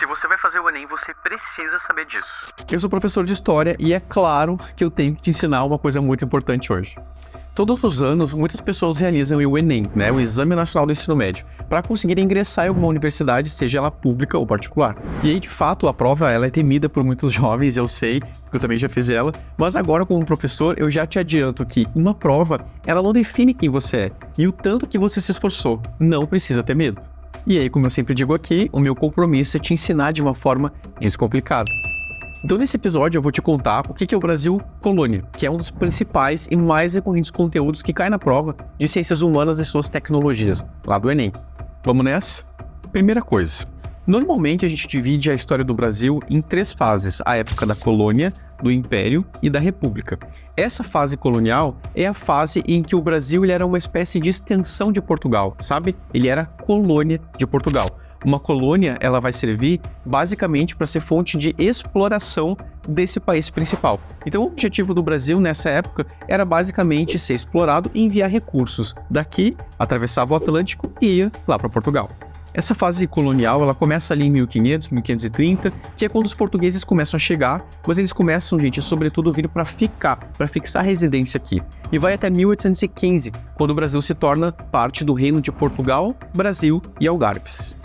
Se você vai fazer o Enem, você precisa saber disso. Eu sou professor de História e é claro que eu tenho que te ensinar uma coisa muito importante hoje. Todos os anos, muitas pessoas realizam o Enem, o Exame Nacional do Ensino Médio, para conseguir ingressar em alguma universidade, seja ela pública ou particular. E aí, de fato, a prova ela é temida por muitos jovens, eu sei, porque eu também já fiz ela, mas agora, como professor, eu já te adianto que uma prova, ela não define quem você é e o tanto que você se esforçou. Não precisa ter medo. E aí, como eu sempre digo aqui, o meu compromisso é te ensinar de uma forma descomplicada. Então, nesse episódio, eu vou te contar o que é o Brasil Colônia, que é um dos principais e mais recorrentes conteúdos que cai na prova de Ciências Humanas e suas tecnologias, lá do Enem. Vamos nessa? Primeira coisa, normalmente a gente divide a história do Brasil em 3 fases, a época da colônia, do Império e da República. Essa fase colonial é a fase em que o Brasil ele era uma espécie de extensão de Portugal, sabe? Ele era colônia de Portugal. Uma colônia, ela vai servir basicamente para ser fonte de exploração desse país principal. Então, o objetivo do Brasil nessa época era basicamente ser explorado e enviar recursos. Daqui, atravessava o Atlântico e ia lá para Portugal. Essa fase colonial, ela começa ali em 1500, 1530, que é quando os portugueses começam a chegar, mas eles começam, gente, sobretudo vindo para ficar, para fixar residência aqui. E vai até 1815, quando o Brasil se torna parte do Reino de Portugal, Brasil e Algarves.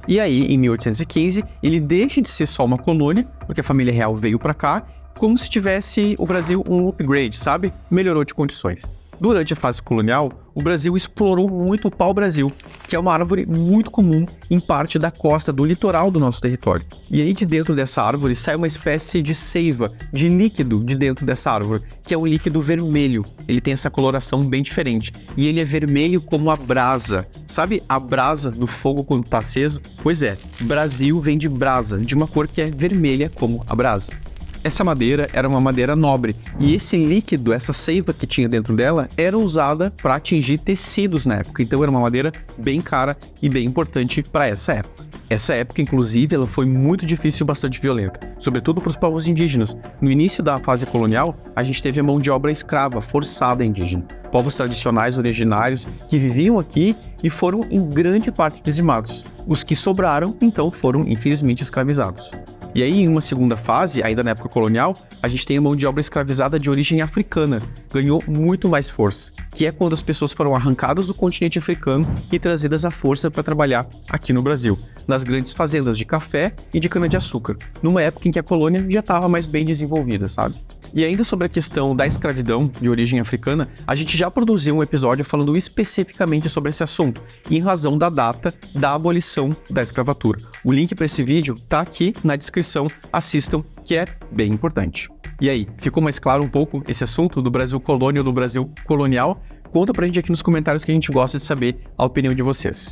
E aí, em 1815, ele deixa de ser só uma colônia, porque a família real veio para cá, como se tivesse o Brasil um upgrade, sabe? Melhorou de condições. Durante a fase colonial, o Brasil explorou muito o pau-brasil, que é uma árvore muito comum em parte da costa do litoral do nosso território. E aí de dentro dessa árvore sai uma espécie de seiva, de líquido de dentro dessa árvore, que é um líquido vermelho. Ele tem essa coloração bem diferente. E ele é vermelho como a brasa. Sabe a brasa do fogo quando está aceso? Pois é, Brasil vem de brasa, de uma cor que é vermelha como a brasa. Essa madeira era uma madeira nobre, e esse líquido, essa seiva que tinha dentro dela, era usada para atingir tecidos na época. Então era uma madeira bem cara e bem importante para essa época. Essa época, inclusive, ela foi muito difícil e bastante violenta, sobretudo para os povos indígenas. No início da fase colonial, a gente teve a mão de obra escrava, forçada indígena. Povos tradicionais originários que viviam aqui e foram em grande parte dizimados. Os que sobraram, então, foram infelizmente escravizados. E aí, em uma segunda fase, ainda na época colonial, a gente tem a mão de obra escravizada de origem africana. Ganhou muito mais força, que é quando as pessoas foram arrancadas do continente africano e trazidas à força para trabalhar aqui no Brasil, nas grandes fazendas de café e de cana-de-açúcar, numa época em que a colônia já estava mais bem desenvolvida, sabe? E ainda sobre a questão da escravidão de origem africana, a gente já produziu um episódio falando especificamente sobre esse assunto, em razão da data da abolição da escravatura. O link para esse vídeo tá aqui na descrição, assistam, que é bem importante. E aí, ficou mais claro um pouco esse assunto do Brasil colônia ou do Brasil colonial? Conta pra gente aqui nos comentários que a gente gosta de saber a opinião de vocês.